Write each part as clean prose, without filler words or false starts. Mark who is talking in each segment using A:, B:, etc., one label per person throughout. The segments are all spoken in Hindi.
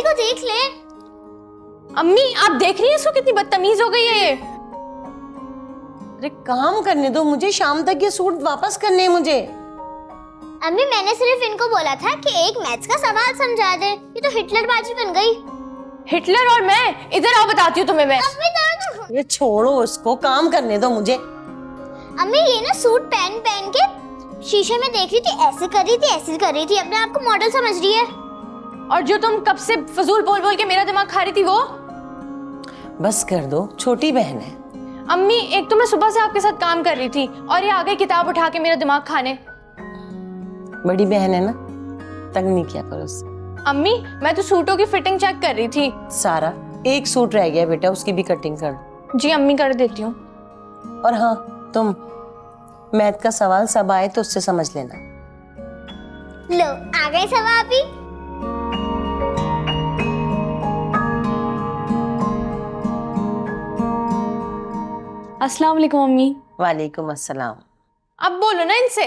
A: को देख ले।
B: अम्मी आप देख रही हैं इसको कितनी बदतमीज हो गई है ये।
C: अरे काम करने दो मुझे, शाम तक ये सूट वापस करने हैं मुझे।
A: अम्मी मैंने सिर्फ इनको बोला था कि एक मैथ्स का सवाल समझा दे, ये तो हिटलर बाजी बन गई।
B: हिटलर और मैं, इधर आओ बताती हूँ तुम्हें मैं।
C: ये छोड़ो उसको, काम करने दो मुझे।
A: अम्मी ये ना सूट पहन पहन के शीशे में देख रही थी, ऐसे कर रही थी ऐसे कर रही थी, अपने आप को मॉडल समझ रही है।
B: और जो तुम कब से फजूल बोल बोल के मेरा दिमाग खा रही थी वो।
C: बस कर दो, छोटी बहन है।
B: अम्मी एक तो मैं सुबह से आपके साथ काम कर रही थी और ये आ गई किताब उठा के मेरा दिमाग खाने।
C: बड़ी बहन है ना, तंग नहीं किया करो उससे।
B: अम्मी मैं तो सूटों की फिटिंग चेक कर रही थी।
C: सारा एक सूट रह गया बेटा, उसकी भी कटिंग कर दो।
B: जी अम्मी कर देती हूँ।
C: और हाँ तुम मैथ का सवाल सब आए तो उससे समझ लेना।
A: लो आ गए सवाल भी।
B: अस्सलाम वालेकुम अम्मी।
C: वालेकुम अस्सलाम।
B: अब बोलो ना इनसे।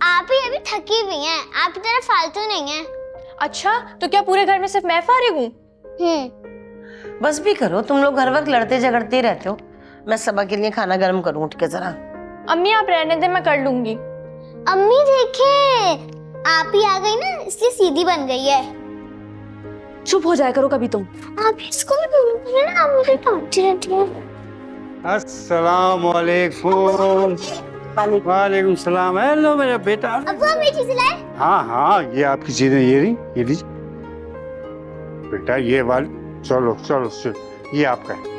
A: आप ही अभी थकी हुई हैं, आपकी तरह फालतू नहीं है।
B: अच्छा तो क्या पूरे घर में सिर्फ मैं फारिग हूँ?
C: बस भी करो, तुम लोग हर वक्त लड़ते झगड़ते ही रहते हो। मैं सबा के लिए खाना गर्म करूँ उठ के जरा।
B: अम्मी आप रहने दे, मैं कर लूंगी।
A: अम्मी देखे आप ही आ गई ना, इसलिए सीधी बन गई है।
B: चुप हो जाया करो कभी तुम।
A: आप इसको भी बोलोगे ना, आप मुझे डांटती रहती हैं।
D: अस्सलाम वालेकुम। वालेकुम सलाम। हेलो मेरा बेटा।
A: अब वो मेरी चीज़ें लाए।
D: हाँ हाँ ये आपकी चीजें, ये रही, ये लीजिए बेटा, ये वाली। चलो चलो चलो, ये आपका है।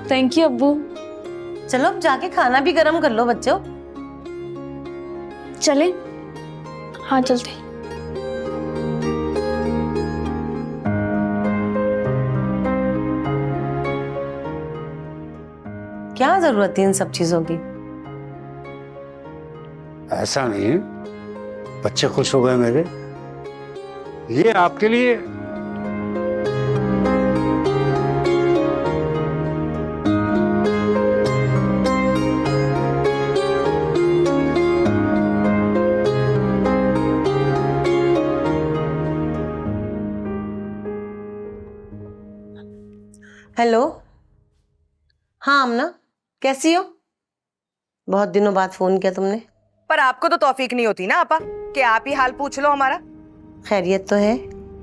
B: थैंक यू अब्बू।
C: चलो अब जाके खाना भी गर्म कर लो बच्चों।
B: चले? हाँ चलते।
C: क्या जरूरत है इन सब चीजों की?
D: ऐसा नहीं है, बच्चे खुश हो गए मेरे। ये आपके लिए।
C: हेलो, हाँ आमना कैसी हो? बहुत दिनों बाद फोन किया तुमने।
E: पर आपको तो तौफीक नहीं होती ना आपा कि आप ही हाल पूछ लो हमारा।
C: खैरियत तो है?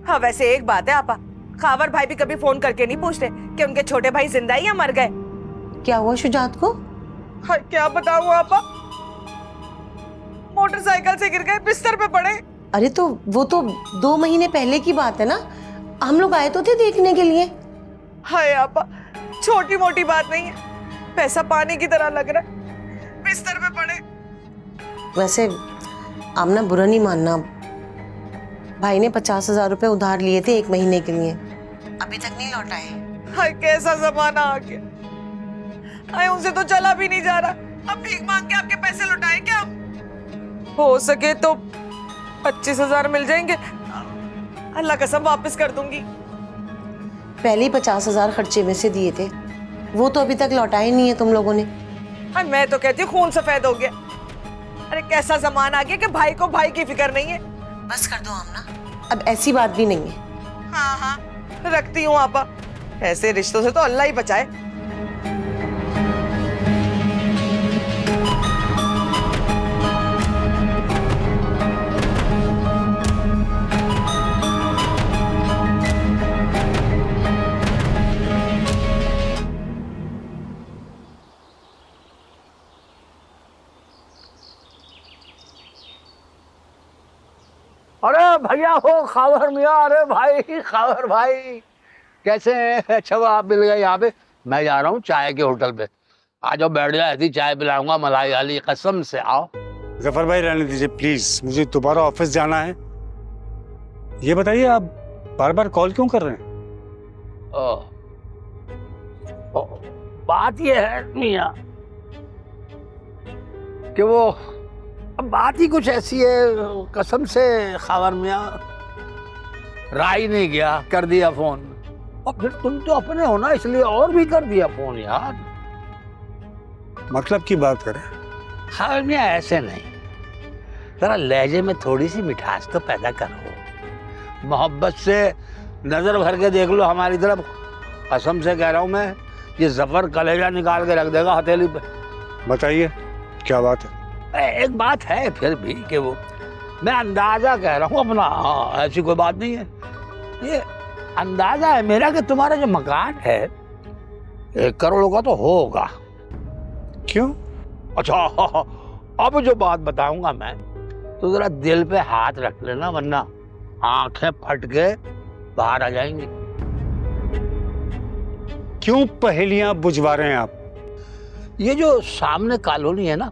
E: हाँ वैसे एक बात है आपा, खावर भाई भी कभी फोन करके नहीं पूछते कि उनके छोटे भाई जिंदा ही या मर गए।
C: क्या हुआ शुजात को?
E: हाँ क्या बताऊँ आपा, मोटरसाइकिल से गिर गए, बिस्तर पे पड़े।
C: अरे तो वो तो 2 महीने पहले की बात है ना, हम लोग आए तो थे देखने के लिए।
E: हाय आपा, छोटी मोटी बात नहीं है, पैसा पानी की तरह लग रहा है, बिस्तर पे पड़े।
C: वैसे आमना बुरा नहीं मानना, भाई ने 50,000 रुपए उधार लिए थे 1 महीने के लिए, अभी तक नहीं लौटाए।
E: हाय कैसा जमाना आ गया, हाय उनसे तो चला भी नहीं जा रहा, अब भीख मांग के आपके पैसे लौटाए क्या? हो सके तो 25,000 मिल जाएंगे, अल्लाह कसम वापस कर दूंगी।
C: पहले ही 50,000 खर्चे में से दिए थे, वो तो अभी तक लौटाए नहीं है तुम लोगों ने।
E: हाँ मैं तो कहती हूँ खून सफेद हो गया। अरे कैसा जमाना आ गया कि भाई को भाई की फिक्र नहीं है।
C: बस कर दो आमना, अब ऐसी बात भी नहीं है।
E: हाँ हाँ रखती हूँ आपा, ऐसे रिश्तों से तो अल्लाह ही बचाए।
F: अरे भैया हो खावर मियाँ, अरे भाई खावर भाई कैसे हैं? अच्छा वो आप मिल गए यहाँ पे। मैं जा रहा हूँ चाय के होटल पे, आ जाओ बैठ जाओ, ऐसी चाय पिलाऊंगा मलाई वाली, कसम से। आओ
D: जफर भाई रहने दीजिए प्लीज, मुझे दोबारा ऑफिस जाना है। ये बताइए आप बार बार कॉल क्यों कर रहे हैं?
F: बात ये है मियाँ कि वो अब बात ही कुछ ऐसी है, कसम से खावर मियाँ राय नहीं गया, कर दिया फोन। और फिर तुम तो अपने हो ना, इसलिए और भी कर दिया फोन यार।
D: मतलब की बात करें?
F: खावर मियाँ ऐसे नहीं, जरा लहजे में थोड़ी सी मिठास तो पैदा करो। मोहब्बत से नजर भर के देख लो हमारी तरफ, कसम से कह रहा हूँ मैं, ये जफर कलेजा निकाल के रख देगा हथेली पे।
D: बताइए क्या बात है?
F: एक बात है फिर भी कि वो, मैं अंदाजा कह रहा हूँ अपना, हाँ, ऐसी कोई बात नहीं है। ये अंदाजा है मेरा कि तुम्हारा जो मकान है 1 करोड़ का तो होगा।
D: क्यों?
F: अच्छा, अब जो बात बताऊंगा मैं, तो जरा दिल पे हाथ रख लेना, वरना आंखें फट के बाहर आ जाएंगी।
D: क्यों पहेलियां बुझवा रहे हैं आप?
F: ये जो सामने कॉलोनी है ना,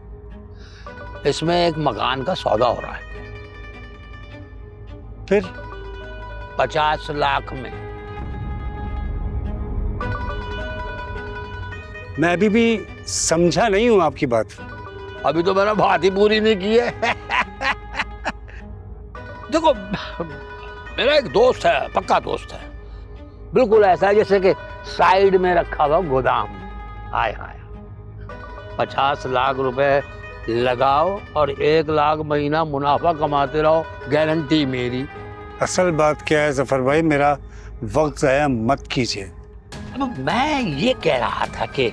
F: इसमें एक मकान का सौदा हो रहा है।
D: फिर
F: 50 लाख में।
D: मैं अभी भी समझा नहीं हूं आपकी बात।
F: अभी तो मैंने बात ही पूरी नहीं की है। देखो, मेरा एक दोस्त है, पक्का दोस्त है, बिल्कुल ऐसा है जैसे कि साइड में रखा हुआ गोदाम। हाय हाय, 50 लाख रुपए लगाओ और 1 लाख महीना मुनाफा कमाते रहो, गारंटी मेरी।
D: असल बात क्या है जफर भाई, मेरा वक्त ज़ाया मत कीजिए।
F: अब मैं ये कह रहा था कि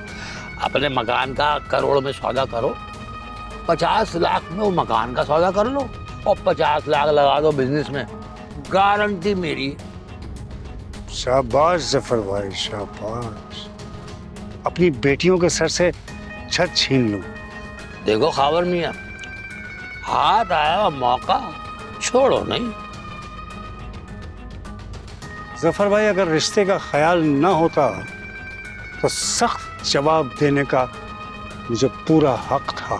F: अपने मकान का करोड़ में सौदा करो, 50 लाख में वो मकान का सौदा कर लो और 50 लाख लगा दो बिजनेस में, गारंटी मेरी।
D: शाबाश जफर भाई, शाबाश। अपनी बेटियों के सर से छत छीन लूं।
F: देखो खावर मियाँ, हाथ आया मौका छोड़ो नहीं।
D: जफर भाई, अगर रिश्ते का ख्याल न होता तो सख्त जवाब देने का मुझे पूरा हक था।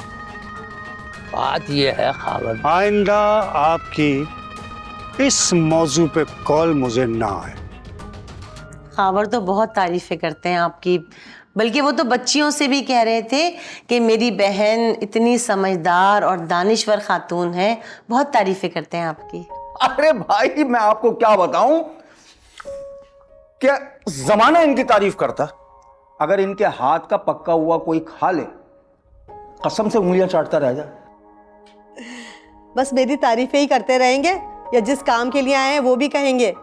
F: बात ये है खावर,
D: आइंदा आपकी इस मौजू पे कॉल मुझे ना आए।
C: खावर तो बहुत तारीफें करते हैं आपकी, बल्कि वो तो बच्चियों से भी कह रहे थे कि मेरी बहन इतनी समझदार और दानिश्वर खातून है, बहुत तारीफें करते हैं आपकी।
G: अरे भाई, मैं आपको क्या बताऊं, क्या जमाना इनकी तारीफ करता। अगर इनके हाथ का पक्का हुआ कोई खा ले, कसम से उंगलियां चाटता रह जाए।
H: बस मेरी तारीफें ही करते रहेंगे या जिस काम के लिए आए हैं वो भी कहेंगे?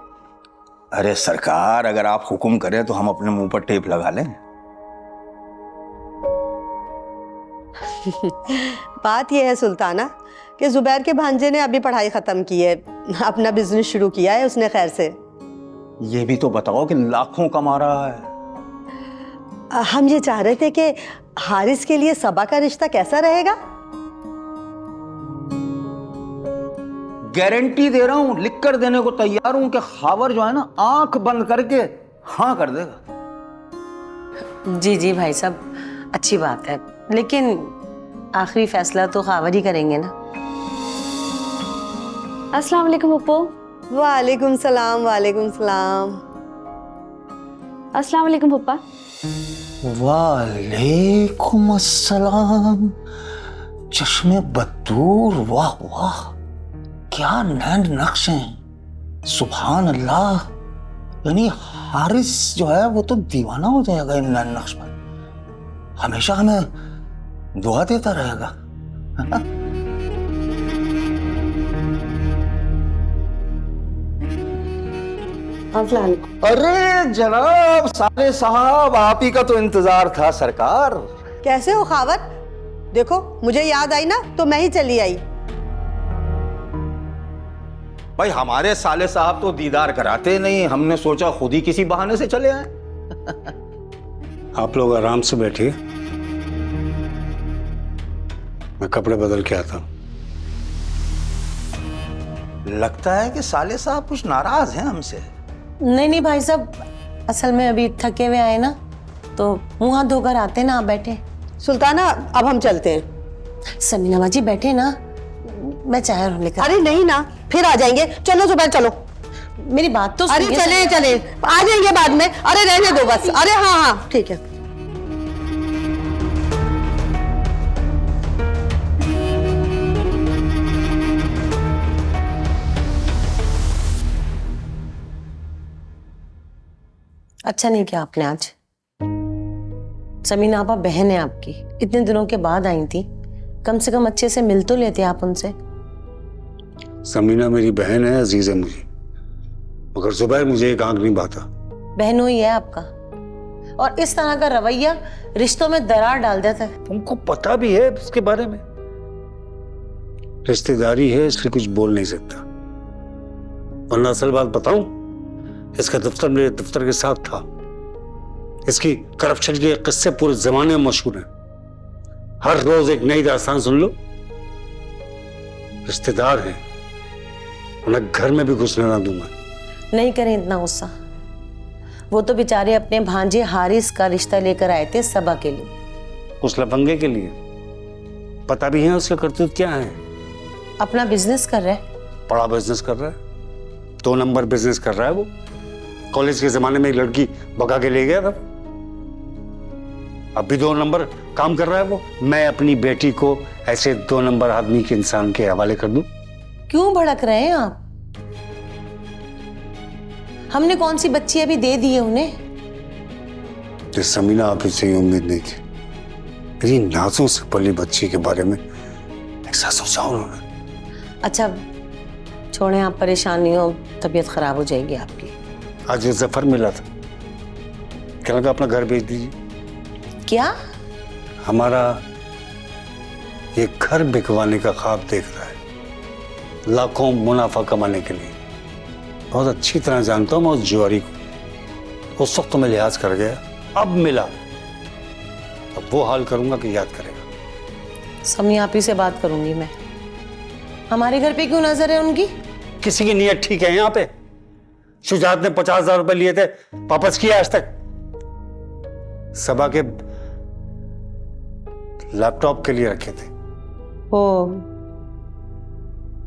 G: अरे सरकार, अगर आप हुक्म करें तो हम अपने मुंह पर टेप लगा लें।
H: बात यह है सुल्ताना कि जुबैर के भांजे ने अभी पढ़ाई ख़त्म की है, अपना बिजनेस शुरू किया है उसने खैर से।
G: ये भी तो बताओ कि लाखों कमा रहा है।
H: हम ये चाह रहे थे कि हारिस के लिए सबा का रिश्ता कैसा रहेगा?
G: गारंटी दे रहा हूं, लिख कर देने को तैयार हूं कि खावर जो है ना, आंख बंद करके हाँ कर देगा।
C: जी जी भाई साहब, अच्छी बात है, लेकिन आखिरी फैसला तो खावर ही करेंगे ना।
B: अस्सलाम वालेकुम पप्पू।
H: वालेकुम सलाम। वालेकुम सलाम।
B: अस्सलाम वालेकुम पप्पा।
G: वालेकुम अस्सलाम। चश्मे बदूर, वाह वाह, क्या नैन नक्श हैं, सुभान अल्लाह। यानी हारिस जो है वो तो दीवाना हो जाएगा इन नैन नक्श पर, हमेशा हमें दुआ देता रहेगा। अरे जनाब साले साहब, आप ही का तो इंतजार था सरकार।
H: कैसे हो खावर? देखो मुझे याद आई ना तो मैं ही चली आई।
G: भाई हमारे साले साहब तो दीदार कराते नहीं, हमने सोचा खुद ही किसी बहाने से चले आए।
D: आप लोग आराम से बैठिए, मैं कपड़े बदल के आता हूं।
G: लगता है कि साले साहब कुछ नाराज हैं हमसे।
C: नहीं नहीं भाई साहब, असल में अभी थके हुए आए ना, तो मुंह हाथ धोकर आते ना, आप बैठे।
H: सुल्ताना अब हम चलते हैं।
C: समीना बाजी बैठे ना, मैं चाय और लेकर।
H: अरे नहीं ना, फिर आ जाएंगे। चलो जुबैर चलो।
C: मेरी बात तो
H: अरे
C: सुनिए।
H: चले चले, आ जाएंगे बाद में। अरे रहने दो बस। अरे हाँ हाँ ठीक है।
C: अच्छा नहीं किया आपने आज। समीना आपा बहन है आपकी, इतने दिनों के बाद आई थी, कम से कम अच्छे से मिल तो लेते आप उनसे।
D: समीना मेरी बहन है, अजीज है मुझे, मगर जुबैर मुझे एक आंख नहीं भाता।
C: बहनों ही है आपका, और इस तरह का रवैया रिश्तों में दरार डाल देता है।
D: तुमको पता भी है इसके बारे में। रिश्तेदारी है इसलिए कुछ बोल नहीं सकता, वरना असल बात बताऊं, इसका दफ्तर मेरे दफ्तर के साथ था। इसकी करप्शन के किस्से पूरे जमाने में मशहूर हैं। हर रोज एक नई दास्तान सुन लो। रिश्तेदार हैं, उन्हें घर में भी घुसने ना दूंगा।
C: नहीं करें इतना गुस्सा, वो तो बेचारे अपने भांजे हारिस का रिश्ता लेकर आए थे सबा के लिए।
D: उस लफंगे के लिए पता भी है उसके करतूत क्या है।
C: अपना बिजनेस कर रहा है।
D: बड़ा बिजनेस कर रहा है, 2 नंबर बिजनेस कर रहा है वो। कॉलेज के जमाने में एक लड़की भगा के ले गया था, अब भी 2 नंबर काम कर रहा है वो। मैं अपनी बेटी को ऐसे 2 नंबर आदमी के इंसान के हवाले कर दूं?
C: क्यों भड़क रहे हैं आप? हमने कौन सी बच्ची अभी दे दी है उन्हें?
D: तो समीना आप से उम्मीद नहीं थी। मेरी नाजों से पली बच्ची के बारे में ऐसा सोचा उन्होंने।
C: अच्छा छोड़ें, आप परेशान नहीं हो, तबीयत खराब हो जाएगी आपकी।
D: आज जो जफर मिला था, क्या लगा अपना घर भेज दीजिए।
C: क्या?
D: हमारा ये घर बिकवाने का ख्वाब देख रहा है, लाखों मुनाफा कमाने के लिए। बहुत अच्छी तरह जानता हूं मैं उस जुआरी को। उस वक्त तो मैं लिहाज कर गया, अब मिला अब वो हाल करूंगा कि याद करेगा।
C: समी आप ही से बात करूंगी मैं। हमारे घर पे क्यों नजर है उनकी?
D: किसी की नीयत ठीक है यहाँ पे? शुजात ने 50,000 रुपए लिए थे, वापस किया आज तक। सबा के लैपटॉप के लिए रखे थे।
C: ओ,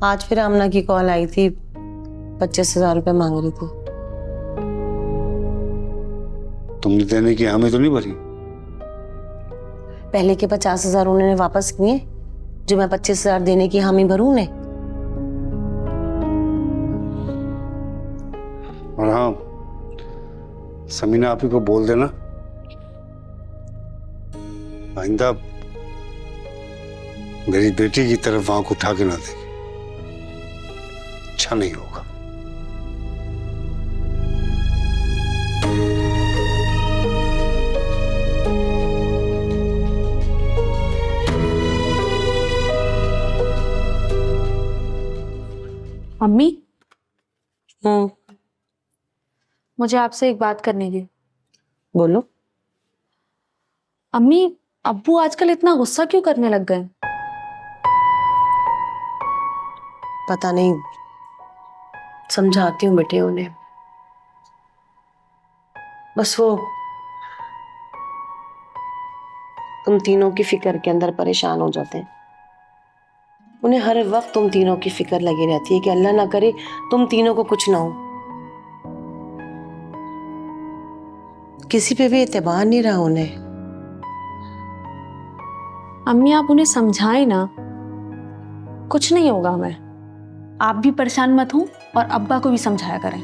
C: आज फिर आमना की कॉल आई थी, 25,000 रुपए मांग रही थी।
D: तुमने देने की हामी तो नहीं भरी?
C: पहले के 50,000 उन्होंने वापस किए, जो मैं 25,000 देने की हामी भरूं उन्हें।
D: और हाँ, समीना आप ही को बोल देना आइंदा मेरी बेटी की तरफ आंख उठा के ना देगी, अच्छा नहीं होगा।
B: मम्मी,
C: हम्म,
B: मुझे आपसे एक बात करनी थी।
C: बोलो।
B: अम्मी, अब्बू आजकल इतना गुस्सा क्यों करने लग गए?
C: पता नहीं, समझाती हूँ बेटे उन्हें। बस वो तुम तीनों की फिक्र के अंदर परेशान हो जाते हैं। उन्हें हर वक्त तुम तीनों की फिक्र लगी रहती है कि अल्लाह ना करे तुम तीनों को कुछ ना हो। किसी पे भी एतबार नहीं रहा उन्हें।
B: अम्मी, आप उन्हें समझाएं ना, कुछ नहीं होगा हमें। आप भी परेशान मत हो और अब्बा को भी समझाया करें।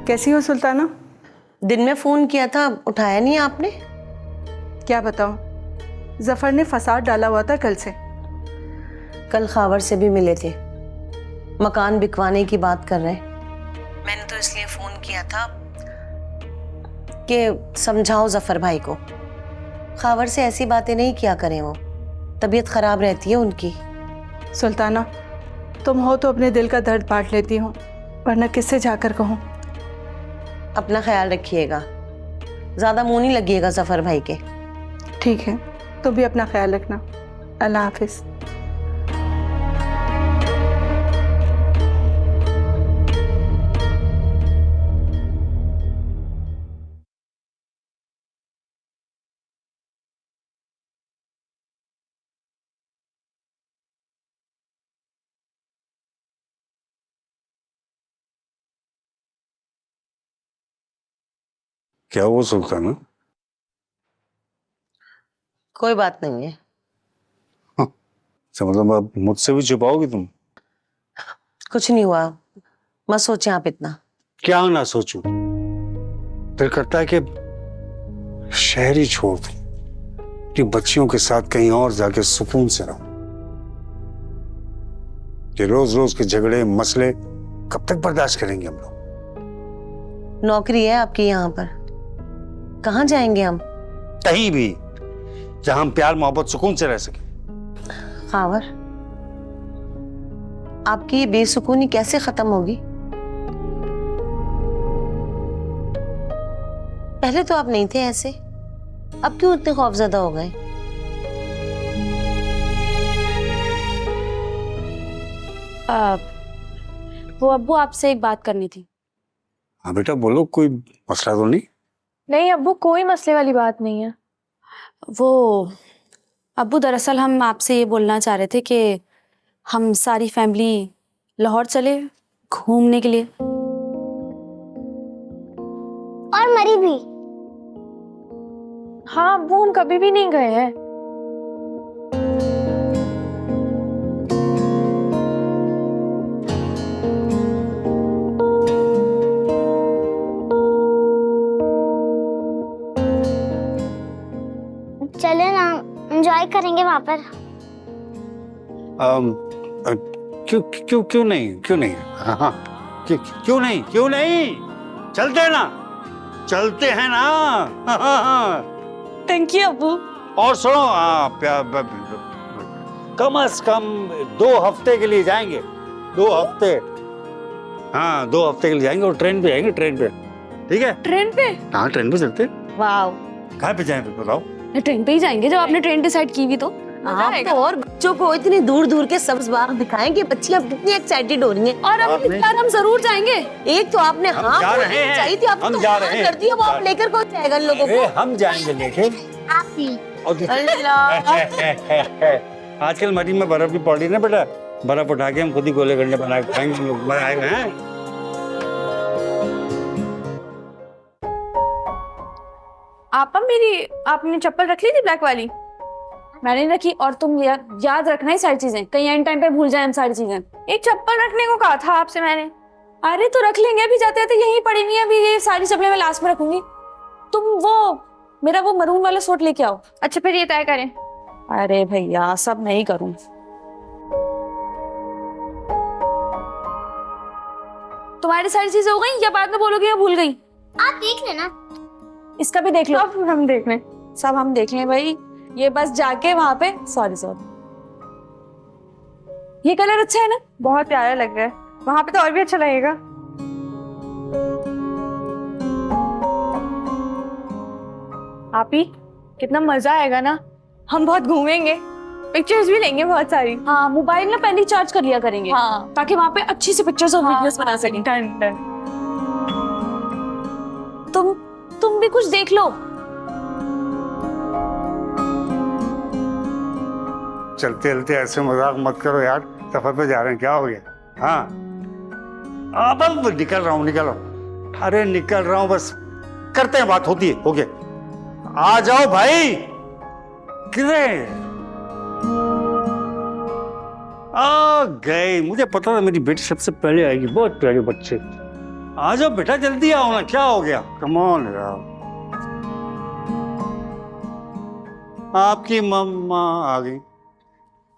H: कैसी हो सुल्ताना?
C: दिन में फोन किया था, उठाया नहीं आपने।
H: क्या बताऊं, जफर ने फसाद डाला हुआ था कल से।
C: कल खावर से भी मिले थे, मकान बिकवाने की बात कर रहे हैं। मैंने तो इसलिए फोन किया था कि समझाओ जफर भाई को, खावर से ऐसी बातें नहीं किया करें, वो तबीयत खराब रहती है उनकी।
H: सुल्ताना, तुम हो तो अपने दिल का दर्द बांट लेती हो, वरना किससे जाकर कहूँ।
C: अपना ख्याल रखिएगा, ज्यादा मुंह नहीं लगिएगा जफर भाई के।
H: ठीक है, तुम भी अपना ख्याल रखना। अल्लाह हाफिज।
D: क्या वो सुल्ताना?
C: कोई बात नहीं है।
D: अच्छा, मतलब अब मुझसे भी छुपाओगी तुम?
C: कुछ नहीं हुआ, मत सोचे आप इतना।
D: क्या ना सोचूं? दिल करता है कि शहर ही छोड़ दूं, अपनी बच्चियों के साथ कहीं और जाके सुकून से रहूं। ये रोज रोज के झगड़े मसले कब तक बर्दाश्त करेंगे हम लोग?
C: नौकरी है आपकी यहाँ पर, कहाँ जाएंगे हम?
D: कहीं भी जहां हम प्यार मोहब्बत सुकून से रह सके।
C: खावर, आपकी ये बेसुकूनी कैसे खत्म होगी? पहले तो आप नहीं थे ऐसे, अब क्यों इतने खौफजदा हो गए?
B: वो अब्बू आपसे एक बात करनी थी।
D: हाँ बेटा बोलो, कोई मसला तो नहीं?
I: नहीं अब्बू, कोई मसले वाली बात नहीं है।
B: वो अब्बू, दरअसल हम आपसे ये बोलना चाह रहे थे कि हम सारी फैमिली लाहौर चले घूमने के लिए।
A: और मरी भी।
I: हाँ अब्बू, हम कभी भी नहीं गए हैं।
A: चले ना, एंजॉय करेंगे वहां पर।
D: क्यों क्यों क्यों नहीं, क्यों नहीं? हाँ हाँ, क्यों नहीं, क्यों नहीं? चलते हैं ना, चलते हैं ना। हाँ, हाँ।
B: थैंक यू अब्बू।
D: और सुनो, कम से कम 2 हफ्ते के लिए जाएंगे। 2 हफ्ते, हाँ 2 हफ्ते के लिए जाएंगे, और ट्रेन पे जाएंगे, ट्रेन पे। ठीक है?
B: ट्रेन पे?
D: हाँ ट्रेन पे चलते हैं।
C: वाह,
D: कहाँ पे जाएं फिर बताओ?
B: ट्रेन पे ही जाएंगे, जब आपने ट्रेन डिसाइड की हुई तो।
C: आप तो और बच्चों को इतनी दूर दूर के सब्ज बाग दिखाएं कि बच्ची अब कितनी एक्साइटेड हो रही हैं।
B: और अब इस बार हम जरूर जाएंगे।
C: एक तो आपने हाँ
D: जा रहे हैं,
C: चाहिए थी, आप
D: हम
C: तो
D: जा
C: हाँ
D: रहे हैं।
C: कर दी, अब आप लेकर कौन जाएगा इन लोगों को?
D: हम जाएंगे लेके।
A: आप ही।
D: आजकल मरी में बर्फ भी पड़ रही ना बेटा, बर्फ उठा के हम खुद ही गोले गंडे बना के खाएंगे हम लोग। बनाए हुए हैं।
I: आपा, मेरी आपने चप्पल रख ली थी ब्लैक वाली?
B: मैंने रखी, और तुम याद रखना ही सारी चीजें, कहीं एंड टाइम पे भूल जाए हम सारी चीजें।
I: एक चप्पल रखने को कहा था आपसे मैंने।
B: अरे तो रख लेंगे, अभी जाते जाते यहीं पड़ी हुई है, अभी ये सारी चप्पलें मैं लास्ट में रखूंगी। तुम वो मेरा वो मरून वाला सूट लेके आओ।
I: अच्छा फिर ये तय करें।
B: अरे भैया, सब मैं ही करूँ। तुम्हारी सारी चीजें हो गई या बाद में बोलोगे या भूल गई?
A: आप देख लेना।
B: इसका भी देख लो।
I: सब हम देख लें।
B: सब हम देख लें भाई, ये बस जाके वहां पे सॉरी, ये कलर अच्छा है ना?
I: बहुत प्यारा लग रहा है, वहां पे तो और भी अच्छा लगेगा। आप ही, कितना मजा आएगा ना, हम बहुत घूमेंगे, पिक्चर्स भी लेंगे बहुत सारी।
B: हाँ, मोबाइल ना पहले चार्ज कर लिया करेंगे।
I: हाँ,
B: ताकि वहां पे अच्छी सी पिक्चर्स और वीडियोस बना सकें।
I: Done done.
B: तुम भी कुछ देख लो।
D: चलते चलते ऐसे मजाक मत करो यार, सफर पे जा रहे हैं, क्या हो गया? हाँ अब निकल रहा हूँ। अरे निकल रहा हूँ, बस करते हैं, बात होती है। ओके, आ जाओ भाई। किधर आ गए? मुझे पता था मेरी बेटी सबसे पहले आएगी, बहुत प्यारे बच्चे। आ जाओ बेटा, जल्दी आओ ना, क्या हो गया? कम ऑन यार। आपकी मम्मा आ गई?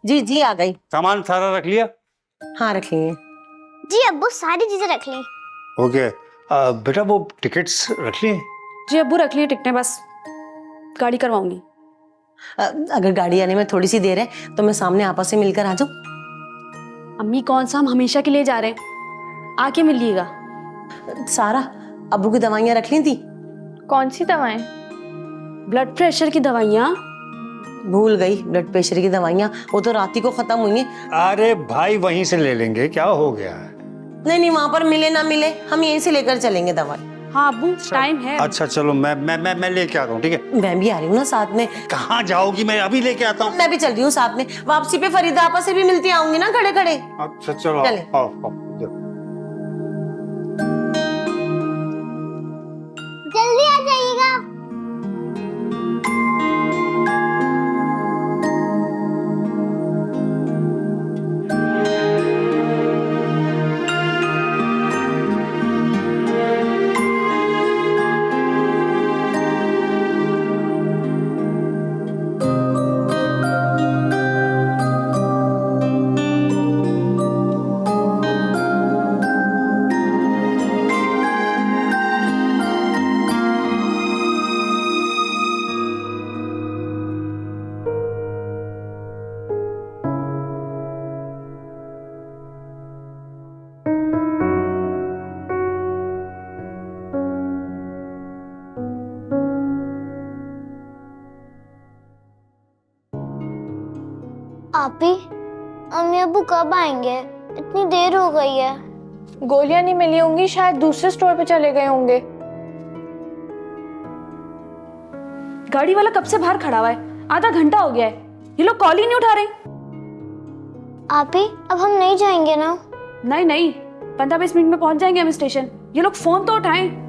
C: जी जी आ गई।
D: सामान सारा रख लिया?
C: हाँ रख लिए।
A: जी अब्बू, सारी चीजें रख ली।
D: ओके, बेटा वो टिकट्स रख लिए?
B: जी अब्बू, रख लिए टिकटें, बस गाड़ी करवाऊंगी।
C: अगर गाड़ी आने में थोड़ी सी देर है तो मैं सामने आपस से मिलकर आ जाऊं।
B: अम्मी कौन सा, हम हमेशा के लिए जा रहे हैं, आके मिलिएगा।
C: सारा, अब्बू की दवाइयाँ रख ली थी?
I: कौन सी दवाएं?
B: ब्लड प्रेशर की दवाइयाँ।
C: भूल गई, ब्लड प्रेशर की दवाइयाँ, वो तो रात ही को खत्म हुई हैं।
D: अरे भाई वहीं से ले लेंगे, क्या हो गया?
C: नहीं वहां पर मिले ना मिले, हम यहीं से लेकर चलेंगे दवाई।
B: हाँ अब्बू, टाइम है।
D: अच्छा चलो, मैं लेके आता हूँ। ठीक है,
C: मैं भी आ रही हूँ ना साथ में।
D: कहाँ जाओगी? मैं अभी लेके आता हूँ।
C: मैं भी चल रही हूँ साथ में, वापसी पे फरीदा आपा से भी मिलती आऊंगी ना खड़े खड़े।
D: अच्छा चलो,
C: चले।
D: आओ।
A: जल्दी आ जाइए। आपी, अम्मी अब्बू कब आएंगे? इतनी देर हो गई है।
I: गोलियां नहीं मिली होंगी, शायद दूसरे स्टोर पे चले गए होंगे।
B: गाड़ी वाला कब से बाहर खड़ा हुआ है, आधा घंटा हो गया है, ये लोग कॉल ही नहीं उठा रहे।
A: आपी, अब हम नहीं जाएंगे ना?
B: नहीं नहीं, 15-20 मिनट में पहुंच जाएंगे हम स्टेशन। ये लोग फोन तो उठाएं।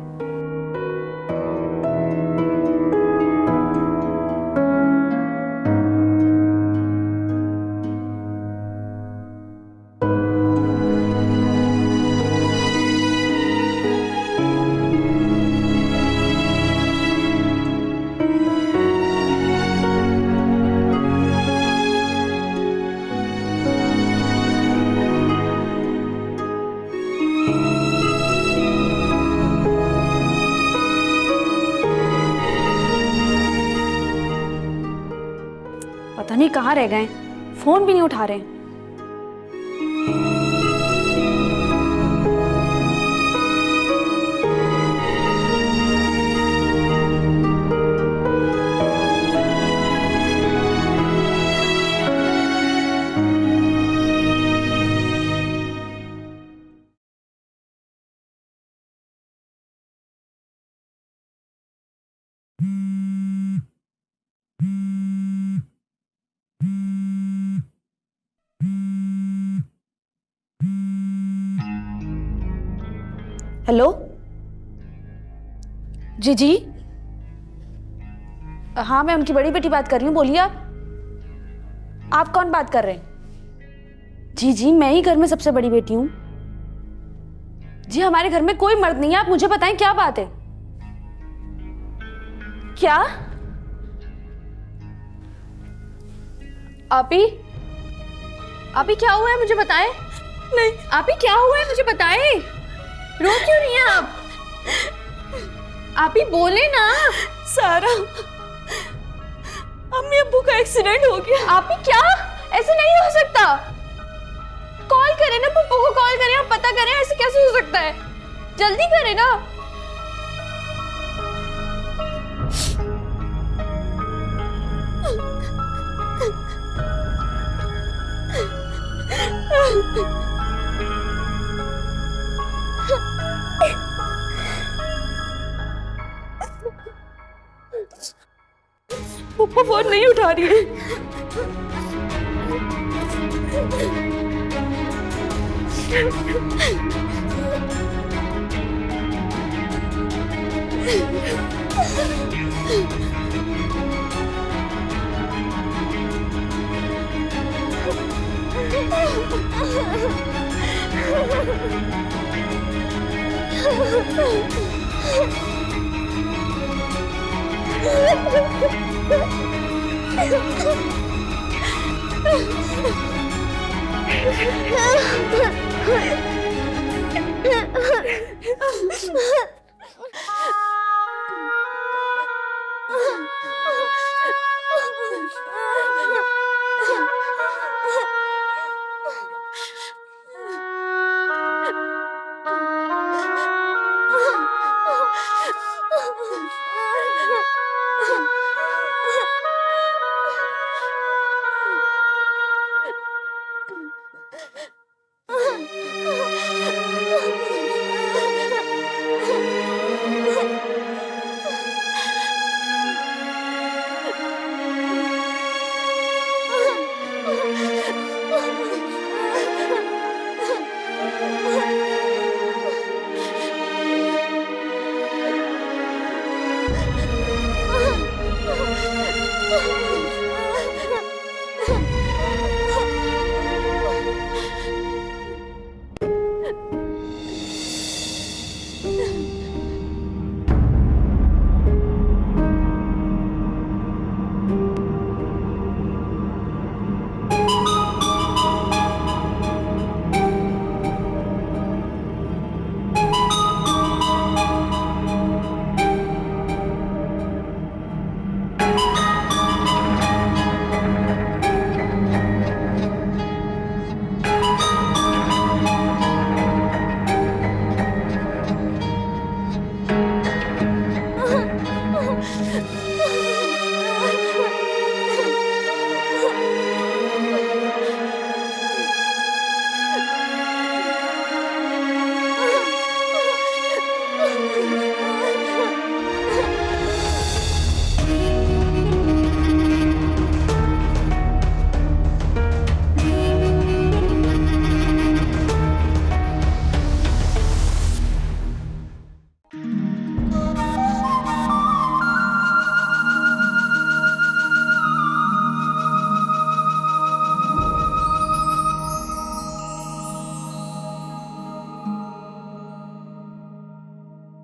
B: पता नहीं कहाँ रह गए, फोन भी नहीं उठा रहे। हेलो जी जी, हाँ मैं उनकी बड़ी बेटी बात कर रही हूँ, बोलिए आप कौन बात कर रहे हैं? जी जी, मैं ही घर में सबसे बड़ी बेटी हूँ जी। हमारे घर में कोई मर्द नहीं है, आप मुझे बताएं क्या बात है? क्या
I: आपी, आपी क्या हुआ है मुझे बताएं। नहीं आपी, क्या हुआ है मुझे बताएं। रो क्यों रही हैं आप? आपी बोले ना।
B: सारा, अम्मी अब्बू का एक्सीडेंट हो गया।
I: आपी क्या? ऐसे नहीं हो सकता। कॉल करें ना, पप्पू को कॉल करें और पता करें, ऐसे कैसे हो सकता है? जल्दी करें ना।
B: पप्पू फोन नहीं उठा रही है।